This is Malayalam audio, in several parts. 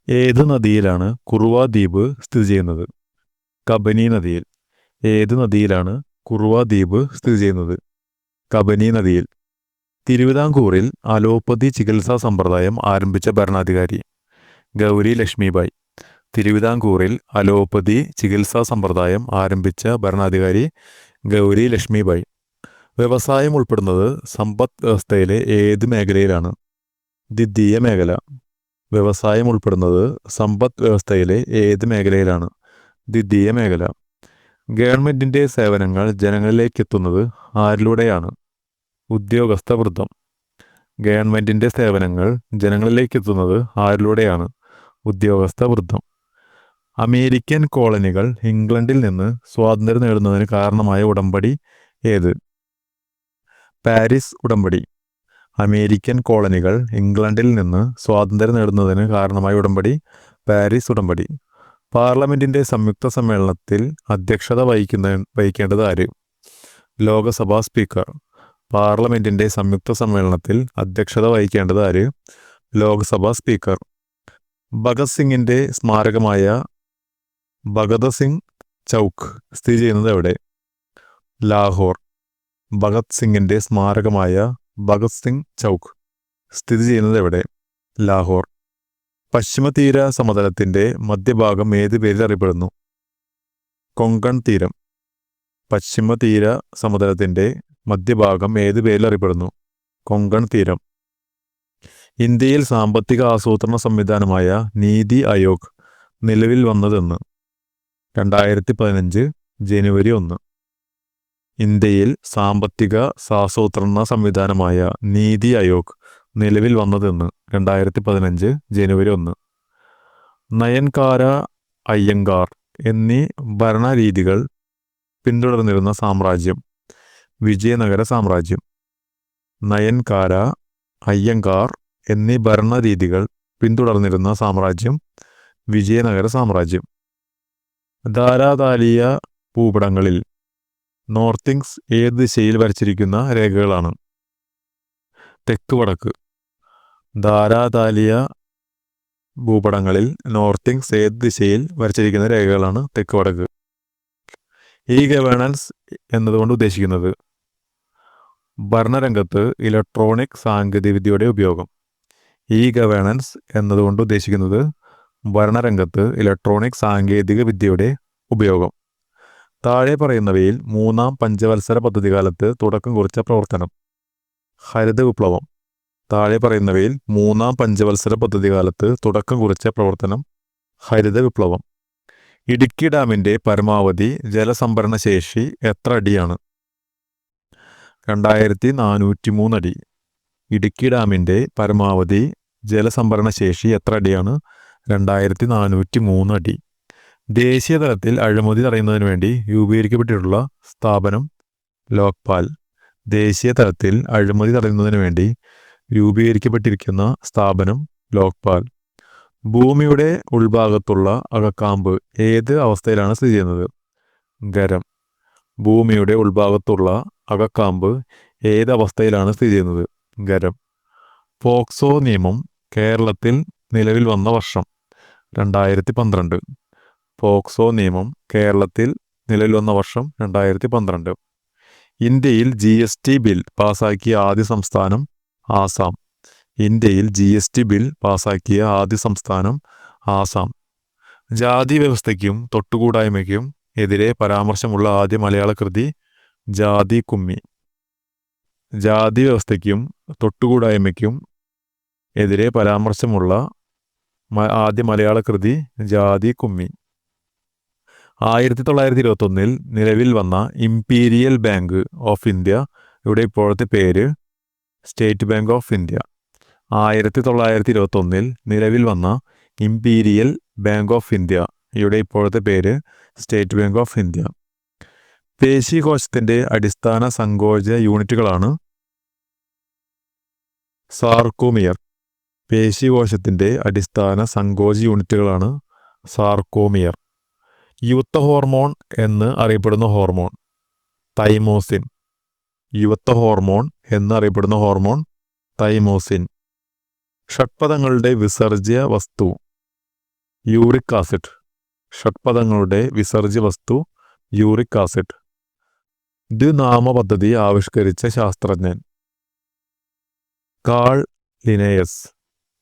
ഏത് നദിയിലാണ് കുറുവ ദ്വീപ് സ്ഥിതി ചെയ്യുന്നത്? കബനി നദിയിൽ. ഏത് നദിയിലാണ് കുറുവ ദ്വീപ് സ്ഥിതി ചെയ്യുന്നത്? കബനി നദിയിൽ. തിരുവിതാംകൂറിൽ അലോപ്പതി ചികിത്സാ സമ്പ്രദായം ആരംഭിച്ച ഭരണാധികാരി? ഗൗരി ലക്ഷ്മിബായി. തിരുവിതാംകൂറിൽ അലോപ്പതി ചികിത്സാ സമ്പ്രദായം ആരംഭിച്ച ഭരണാധികാരി ഗൗരി ലക്ഷ്മിബായി. വ്യവസായം ഉൾപ്പെടുന്നത് സമ്പദ് വ്യവസ്ഥയിലെ ഏത് മേഖലയിലാണ്? ദ്വിതീയ മേഖല. വ്യവസായം ഉൾപ്പെടുന്നത് സമ്പദ് വ്യവസ്ഥയിലെ ഏത് മേഖലയിലാണ്? ദ്വിതീയ മേഖല. ഗവൺമെന്റിന്റെ സേവനങ്ങൾ ജനങ്ങളിലേക്ക് എത്തുന്നത് ആരിലൂടെയാണ്? ഉദ്യോഗസ്ഥ വൃത്തം. ഗവൺമെന്റിന്റെ സേവനങ്ങൾ ജനങ്ങളിലേക്ക് എത്തുന്നത് ആരിലൂടെയാണ്? ഉദ്യോഗസ്ഥ വൃത്തം. അമേരിക്കൻ കോളനികൾ ഇംഗ്ലണ്ടിൽ നിന്ന് സ്വാതന്ത്ര്യം നേടുന്നതിന് കാരണമായ ഉടമ്പടി ഏത്? പാരീസ് ഉടമ്പടി. അമേരിക്കൻ കോളനികൾ ഇംഗ്ലണ്ടിൽ നിന്ന് സ്വാതന്ത്ര്യം നേടുന്നതിന് കാരണമായ ഉടമ്പടി പാരീസ് ഉടമ്പടി. പാർലമെന്റിന്റെ സംയുക്ത സമ്മേളനത്തിൽ അധ്യക്ഷത വഹിക്കേണ്ടത് ആര്? ലോകസഭാ സ്പീക്കർ. പാർലമെന്റിന്റെ സംയുക്ത സമ്മേളനത്തിൽ അധ്യക്ഷത വഹിക്കേണ്ടത് ആര്? ലോക്സഭാ സ്പീക്കർ. ഭഗത് സിംഗിന്റെ സ്മാരകമായ ഭഗത് സിംഗ് ചൗക്ക് സ്ഥിതി ചെയ്യുന്നത് എവിടെ? ലാഹോർ. ഭഗത് സിംഗിന്റെ സ്മാരകമായ ഭഗത് സിംഗ് ചൗക്ക് സ്ഥിതി ചെയ്യുന്നത് എവിടെ? ലാഹോർ. പശ്ചിമതീര സമതലത്തിന്റെ മധ്യഭാഗം ഏത് പേരിൽ അറിയപ്പെടുന്നു? കൊങ്കൺ തീരം. പശ്ചിമതീര സമതലത്തിന്റെ മധ്യഭാഗം ഏത് പേരിൽ അറിയപ്പെടുന്നു? കൊങ്കൺ തീരം. ഇന്ത്യയിൽ സാമ്പത്തിക ആസൂത്രണ സംവിധാനമായ നീതി ആയോഗ് നിലവിൽ വന്നതെന്ന്? 2015 ജനുവരി 1. ഇന്ത്യയിൽ സാമ്പത്തിക ആസൂത്രണ സംവിധാനമായ നീതി ആയോഗ് നിലവിൽ വന്നതെന്ന്? 2015 ജനുവരി 1. നയൻകാര, അയ്യങ്കാർ എന്നീ ഭരണരീതികൾ പിന്തുടർന്നിരുന്ന സാമ്രാജ്യം? വിജയനഗര സാമ്രാജ്യം. നയൻകാര, അയ്യങ്കാർ എന്നീ ഭരണരീതികൾ പിന്തുടർന്നിരുന്ന സാമ്രാജ്യം? വിജയനഗര സാമ്രാജ്യം. ധാരാതാലിയ ഭൂപടങ്ങളിൽ നോർത്തിങ്സ് ഏത് ദിശയിൽ വരച്ചിരിക്കുന്ന രേഖകളാണ്? തെക്ക് വടക്ക്. ധാരാതാലിയ ഭൂപടങ്ങളിൽ നോർത്തിങ്സ് ഏത് ദിശയിൽ വരച്ചിരിക്കുന്ന രേഖകളാണ്? തെക്ക് വടക്ക്. ഇ ഗവേണൻസ് എന്നതുകൊണ്ട് ഉദ്ദേശിക്കുന്നത്? ഭരണരംഗത്ത് ഇലക്ട്രോണിക് സാങ്കേതികവിദ്യയുടെ ഉപയോഗം. ഇ ഗവേണൻസ് എന്നതുകൊണ്ട് ഉദ്ദേശിക്കുന്നത് ഭരണരംഗത്ത് ഇലക്ട്രോണിക് സാങ്കേതിക വിദ്യയുടെ ഉപയോഗം. താഴെ പറയുന്നവയിൽ മൂന്നാം പഞ്ചവത്സര പദ്ധതികാലത്ത് തുടക്കം കുറിച്ച പ്രവർത്തനം? ഹരിത വിപ്ലവം. താഴെ പറയുന്നവയിൽ മൂന്നാം പഞ്ചവത്സര പദ്ധതികാലത്ത് തുടക്കം കുറിച്ച പ്രവർത്തനം? ഹരിത വിപ്ലവം. ഇടുക്കി ഡാമിന്റെ പരമാവധി ജലസംഭരണ ശേഷി എത്ര അടിയാണ്? 2403 അടി. ഇടുക്കി ഡാമിന്റെ പരമാവധി ജലസംഭരണ ശേഷി എത്ര അടിയാണ്? 2403 അടി. ദേശീയ തലത്തിൽ അഴിമതി തടയുന്നതിന് വേണ്ടി രൂപീകരിക്കപ്പെട്ടിട്ടുള്ള സ്ഥാപനം? ലോക്പാൽ. ദേശീയ തലത്തിൽ അഴിമതി തടയുന്നതിന് വേണ്ടി രൂപീകരിക്കപ്പെട്ടിരിക്കുന്ന സ്ഥാപനം? ലോക്പാൽ. ഭൂമിയുടെ ഉൾഭാഗത്തുള്ള അകക്കാമ്പ് ഏത് അവസ്ഥയിലാണ് സ്ഥിതി ചെയ്യുന്നത്? ഖരം. ഭൂമിയുടെ ഉൾഭാഗത്തുള്ള അകക്കാമ്പ് ഏത് അവസ്ഥയിലാണ് സ്ഥിതി ചെയ്യുന്നത്? ഖരം. പോക്സോ നിയമം കേരളത്തിൽ നിലവിൽ വന്ന വർഷം? 2012. പോക്സോ നിയമം കേരളത്തിൽ നിലവിൽ വന്ന വർഷം 2012. ഇന്ത്യയിൽ GST ബിൽ പാസാക്കിയ ആദ്യ സംസ്ഥാനം? ആസാം. ഇന്ത്യയിൽ GST ബിൽ പാസാക്കിയ ആദ്യ സംസ്ഥാനം? ആസാം. ജാതി വ്യവസ്ഥയ്ക്കും തൊട്ടുകൂടായ്മയ്ക്കും എതിരെ പരാമർശമുള്ള ആദ്യ മലയാള കൃതി? ജാതി കുമ്മി. ജാതി വ്യവസ്ഥയ്ക്കും തൊട്ടുകൂടായ്മയ്ക്കും എതിരെ പരാമർശമുള്ള ആദ്യ മലയാള കൃതി? ജാതി കുമ്മി. 1921 നിലവിൽ വന്ന ഇംപീരിയൽ ബാങ്ക് ഓഫ് ഇന്ത്യ യുടെ ഇപ്പോഴത്തെ പേര്? State bank of India. 1921 നിലവിൽ വന്ന ഇംപീരിയൽ ബാങ്ക് ഓഫ് ഇന്ത്യ യുടെ ഇപ്പോഴത്തെ പേര്? State bank of India. പേശീകോശത്തിന്റെ അടിസ്ഥാന സങ്കോച യൂണിറ്റുകളാണ്? സാർക്കോമിയർ. പേശീകോശത്തിന്റെ അടിസ്ഥാന സങ്കോച യൂണിറ്റുകളാണ് സാർക്കോമിയർ. യുവത്വ ഹോർമോൺ എന്ന് അറിയപ്പെടുന്ന ഹോർമോൺ? തൈമോസിൻ. യുവത്വ ഹോർമോൺ എന്നറിയപ്പെടുന്ന ഹോർമോൺ? തൈമോസിൻ. ഷഡ്പദങ്ങളുടെ വിസർജ്യ വസ്തു? Uric acid. ഷഡ്പദങ്ങളുടെ വിസർജ്യ വസ്തു യൂറിക് ആസിഡ്. ദ്വിനാമ പദ്ധതി ആവിഷ്കരിച്ച ശാസ്ത്രജ്ഞൻ കാൾ ലിനേയസ്.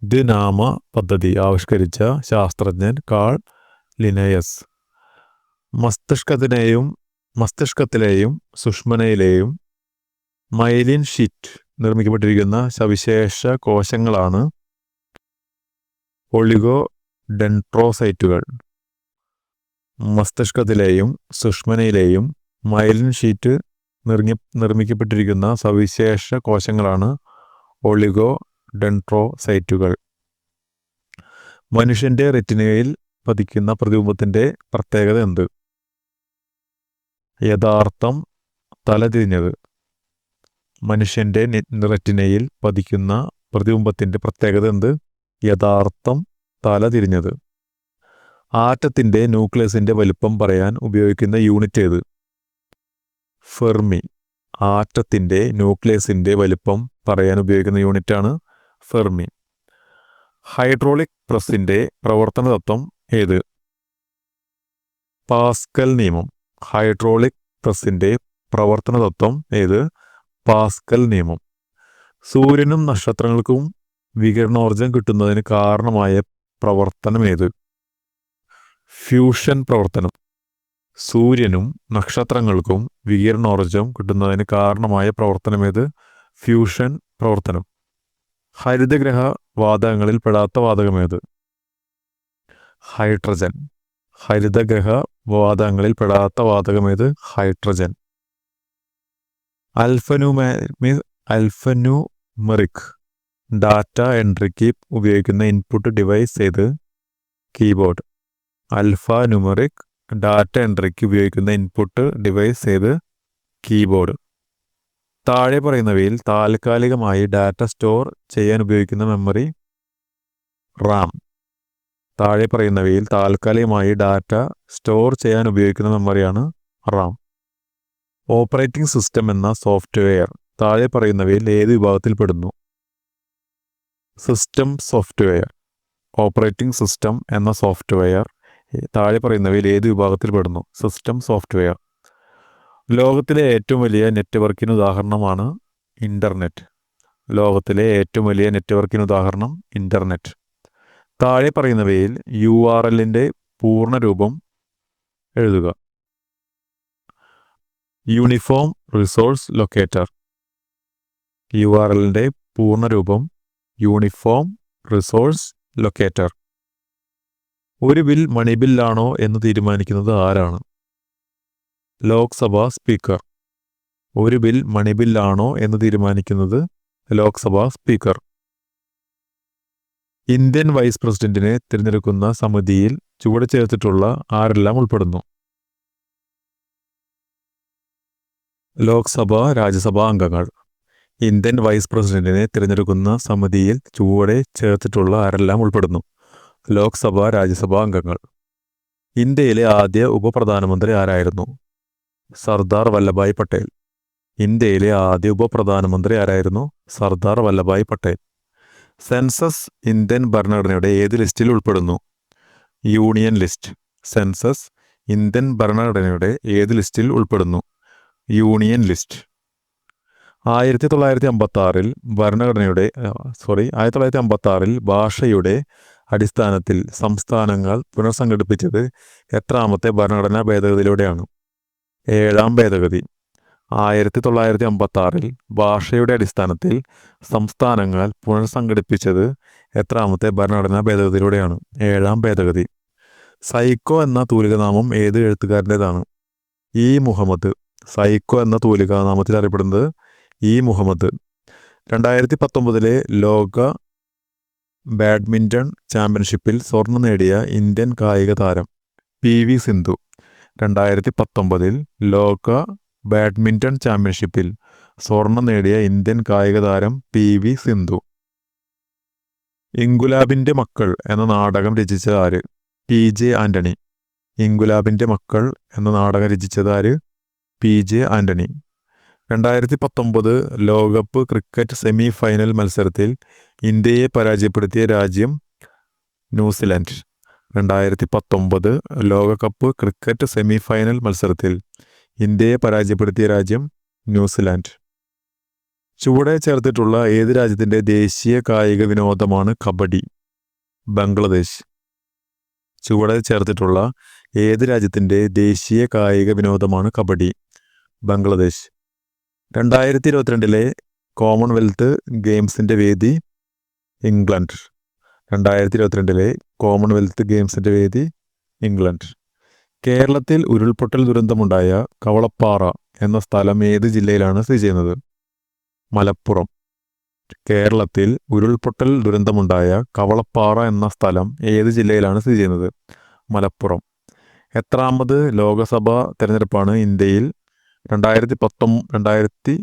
ദ്വിനാമ പദ്ധതി ആവിഷ്കരിച്ച ശാസ്ത്രജ്ഞൻ കാൾ ലിനേയസ്. മസ്തിഷ്കത്തിലെയും സുഷ്മനയിലെയും മൈലിൻ ഷീറ്റ് നിർമ്മിക്കപ്പെട്ടിരിക്കുന്ന സവിശേഷ കോശങ്ങളാണ് ഒളിഗോഡെൻഡ്രോസൈറ്റുകൾ. മസ്തിഷ്കത്തിലെയും സുഷ്മനയിലെയും മൈലിൻ ഷീറ്റ് നിർമ്മിക്കപ്പെട്ടിരിക്കുന്ന സവിശേഷ കോശങ്ങളാണ് ഒളിഗോഡെൻഡ്രോസൈറ്റുകൾ. മനുഷ്യന്റെ റെറ്റിനയിൽ പതിക്കുന്ന പ്രതിബിംബത്തിന്റെ പ്രത്യേകത എന്ത്? യഥാർത്ഥം തലതിരിഞ്ഞത്. മനുഷ്യന്റെ റെറ്റിനയിൽ പതിക്കുന്ന പ്രതിബിംബത്തിന്റെ പ്രത്യേകത എന്ത്? യഥാർത്ഥം തലതിരിഞ്ഞത്. ആറ്റത്തിന്റെ ന്യൂക്ലിയസിന്റെ വലിപ്പം പറയാൻ ഉപയോഗിക്കുന്ന യൂണിറ്റ് ഏത്? ഫെർമി. ആറ്റത്തിന്റെ ന്യൂക്ലിയസിന്റെ വലിപ്പം പറയാൻ ഉപയോഗിക്കുന്ന യൂണിറ്റാണ് ഫെർമി. ഹൈഡ്രോളിക് പ്രസ്സിന്റെ പ്രവർത്തന തത്വം ഏത്? പാസ്കൽ നിയമം. ഹൈഡ്രോളിക് പ്രസ്സിന്റെ പ്രവർത്തന തത്വം ഏത്? പാസ്കൽ നിയമം. സൂര്യനും നക്ഷത്രങ്ങൾക്കും വികിരണോർജം കിട്ടുന്നതിന് കാരണമായ പ്രവർത്തനം ഏത്? ഫ്യൂഷൻ പ്രവർത്തനം. സൂര്യനും നക്ഷത്രങ്ങൾക്കും വികിരണോർജം കിട്ടുന്നതിന് കാരണമായ പ്രവർത്തനം ഏത്? ഫ്യൂഷൻ പ്രവർത്തനം. ഹരിതഗ്രഹ വാതകങ്ങളിൽ പെടാത്ത വാതകമേത്? ഹൈഡ്രജൻ. ഹരിതഗ്രഹ വാതകങ്ങളിൽ പെടാത്ത വാതകമേത്? ഹൈഡ്രജൻ. അൽഫന്യൂമെറിക് ഡാറ്റ എൻട്രിക്ക് ഉപയോഗിക്കുന്ന ഇൻപുട്ട് ഡിവൈസ് ഏത്? കീബോർഡ്. അൽഫാന്യൂമെറിക് ഡാറ്റ എൻട്രിക്ക് ഉപയോഗിക്കുന്ന ഇൻപുട്ട് ഡിവൈസ് ഏത്? കീബോർഡ്. താഴെ പറയുന്നവയിൽ താൽക്കാലികമായി ഡാറ്റ സ്റ്റോർ ചെയ്യാൻ ഉപയോഗിക്കുന്ന മെമ്മറി? റാം. താഴെ പറയുന്നവയിൽ താൽക്കാലികമായി ഡാറ്റ സ്റ്റോർ ചെയ്യാൻ ഉപയോഗിക്കുന്ന മെമ്മറിയാണ് റാം. ഓപ്പറേറ്റിംഗ് സിസ്റ്റം എന്ന സോഫ്റ്റ്വെയർ താഴെ പറയുന്നവയിൽ ഏത് വിഭാഗത്തിൽപ്പെടുന്നു? System software. ഓപ്പറേറ്റിംഗ് സിസ്റ്റം എന്ന സോഫ്റ്റ്വെയർ താഴെ പറയുന്നവയിൽ ഏത് വിഭാഗത്തിൽപ്പെടുന്നു? System software. ലോകത്തിലെ ഏറ്റവും വലിയ നെറ്റ്വർക്കിന് ഉദാഹരണമാണ് ഇൻ്റർനെറ്റ്. ലോകത്തിലെ ഏറ്റവും വലിയ നെറ്റ്വർക്കിന് ഉദാഹരണം ഇൻ്റർനെറ്റ്. താഴെ പറയുന്നവയിൽ URLന്റെ പൂർണ്ണരൂപം എഴുതുക. Uniform resource locator. URLന്റെ പൂർണ്ണരൂപം യൂണിഫോം റിസോഴ്സ് ലൊക്കേറ്റർ. ഒരു ബിൽ മണിബില്ലാണോ എന്ന് തീരുമാനിക്കുന്നത് ആരാണ്? ലോക്സഭാ സ്പീക്കർ. ഒരു ബിൽ മണിബില്ലാണോ എന്ന് തീരുമാനിക്കുന്നത് ലോക്സഭാ സ്പീക്കർ. ഇന്ത്യൻ വൈസ് പ്രസിഡന്റിനെ തിരഞ്ഞെടുക്കുന്ന സമിതിയിൽ ചുവടെ ചേർത്തിട്ടുള്ള ആരെല്ലാം ഉൾപ്പെടുന്നു? ലോക്സഭ രാജ്യസഭാ അംഗങ്ങൾ. ഇന്ത്യൻ വൈസ് പ്രസിഡന്റിനെ തിരഞ്ഞെടുക്കുന്ന സമിതിയിൽ ചുവടെ ചേർത്തിട്ടുള്ള ആരെല്ലാം ഉൾപ്പെടുന്നു? ലോക്സഭ രാജ്യസഭാ അംഗങ്ങൾ. ഇന്ത്യയിലെ ആദ്യ ഉപപ്രധാനമന്ത്രി ആരായിരുന്നു? സർദാർ വല്ലഭായ് പട്ടേൽ. ഇന്ത്യയിലെ ആദ്യ ഉപപ്രധാനമന്ത്രി ആരായിരുന്നു? സർദാർ വല്ലഭായ് പട്ടേൽ. സെൻസസ് ഇന്ത്യൻ ഭരണഘടനയുടെ ഏത് ലിസ്റ്റിൽ ഉൾപ്പെടുന്നു? Union list. സെൻസസ് ഇന്ത്യൻ ഭരണഘടനയുടെ ഏത് ലിസ്റ്റിൽ ഉൾപ്പെടുന്നു? Union list. 1956 ഭാഷയുടെ അടിസ്ഥാനത്തിൽ സംസ്ഥാനങ്ങൾ പുനർസംഘടിപ്പിച്ചത് എത്രാമത്തെ ഭരണഘടനാ ഭേദഗതിയിലൂടെയാണ്? 7ാം ഭേദഗതി. 1956 ഭാഷയുടെ അടിസ്ഥാനത്തിൽ സംസ്ഥാനങ്ങൾ പുനർസംഘടിപ്പിച്ചത് എത്രാമത്തെ ഭരണഘടനാ ഭേദഗതിയിലൂടെയാണ്? 7ാം ഭേദഗതി. സൈക്കോ എന്ന തൂലികാനാമം ഏത് എഴുത്തുകാരൻ്റെതാണ്? ഇ മുഹമ്മദ്. സൈക്കോ എന്ന തൂലികാനാമത്തിൽ അറിയപ്പെടുന്നത് ഇ മുഹമ്മദ്. 2019 ലോക ബാഡ്മിൻ്റൺ ചാമ്പ്യൻഷിപ്പിൽ സ്വർണം നേടിയ ഇന്ത്യൻ കായിക താരം PV സിന്ധു. 2019 ലോക ബാഡ്മിൻ്റൺ ചാമ്പ്യൻഷിപ്പിൽ സ്വർണം നേടിയ ഇന്ത്യൻ കായിക താരം PV സിന്ധു. ഇൻകുലാബിൻ്റെ മക്കൾ എന്ന നാടകം രചിച്ചത് ആര്? PJ ആൻ്റണി. ഇൻകുലാബിൻ്റെ മക്കൾ എന്ന നാടകം രചിച്ചത് ആര്? PJ ആൻ്റണി. 2019 ലോകകപ്പ് ക്രിക്കറ്റ് സെമി ഫൈനൽ മത്സരത്തിൽ ഇന്ത്യയെ പരാജയപ്പെടുത്തിയ രാജ്യം ന്യൂസിലാൻഡ്. 2019 ലോകകപ്പ് ക്രിക്കറ്റ് സെമി ഫൈനൽ മത്സരത്തിൽ ഇന്ത്യയെ പരാജയപ്പെടുത്തിയ രാജ്യം ന്യൂസിലാൻഡ്. ചുവടെ ചേർത്തിട്ടുള്ള ഏത് രാജ്യത്തിൻ്റെ ദേശീയ കായിക വിനോദമാണ് കബഡി? ബംഗ്ലാദേശ്. ചുവടെ ചേർത്തിട്ടുള്ള ഏത് രാജ്യത്തിൻ്റെ ദേശീയ കായിക വിനോദമാണ് കബഡി? ബംഗ്ലാദേശ്. 2022 കോമൺവെൽത്ത് ഗെയിംസിൻ്റെ വേദി ഇംഗ്ലണ്ട്. 2022 കോമൺവെൽത്ത് ഗെയിംസിൻ്റെ വേദി ഇംഗ്ലണ്ട്. കേരളത്തിൽ ഉരുൾപൊട്ടൽ ദുരന്തമുണ്ടായ കവളപ്പാറ എന്ന സ്ഥലം ഏത് ജില്ലയിലാണ് സ്ഥിതി ചെയ്യുന്നത്? മലപ്പുറം. കേരളത്തിൽ ഉരുൾപൊട്ടൽ ദുരന്തമുണ്ടായ കവളപ്പാറ എന്ന സ്ഥലം ഏത് ജില്ലയിലാണ് സ്ഥിതി ചെയ്യുന്നത്? മലപ്പുറം. എത്രാമത് ലോകസഭാ തെരഞ്ഞെടുപ്പാണ് ഇന്ത്യയിൽ 2019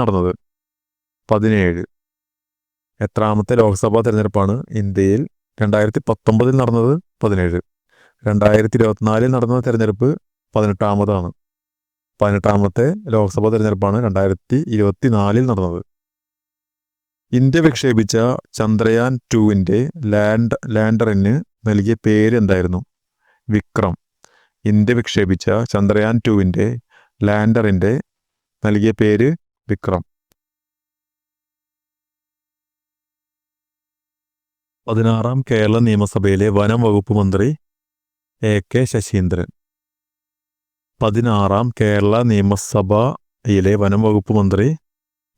നടന്നത്? 17. എത്രാമത്തെ ലോക്സഭാ തെരഞ്ഞെടുപ്പാണ് ഇന്ത്യയിൽ 2019 നടന്നത്? 17. 2024 നടന്ന തെരഞ്ഞെടുപ്പ് 18-ാമതാണ്. 18-ാമത്തെ ലോക്സഭാ തെരഞ്ഞെടുപ്പാണ് 2024 നടന്നത്. ഇന്ത്യ വിക്ഷേപിച്ച ചന്ദ്രയാൻ 2-ന്റെ ലാൻഡറിന് നൽകിയ പേര് എന്തായിരുന്നു? വിക്രം. ഇന്ത്യ വിക്ഷേപിച്ച ചന്ദ്രയാൻ 2-ന്റെ ലാൻഡറിൻ്റെ നൽകിയ പേര് വിക്രം. 16-ാം കേരള നിയമസഭയിലെ വനം വകുപ്പ് മന്ത്രി AK ശശീന്ദ്രൻ. 16-ാം കേരള നിയമസഭയിലെ വനം വകുപ്പ് മന്ത്രി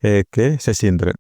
AK ശശീന്ദ്രൻ.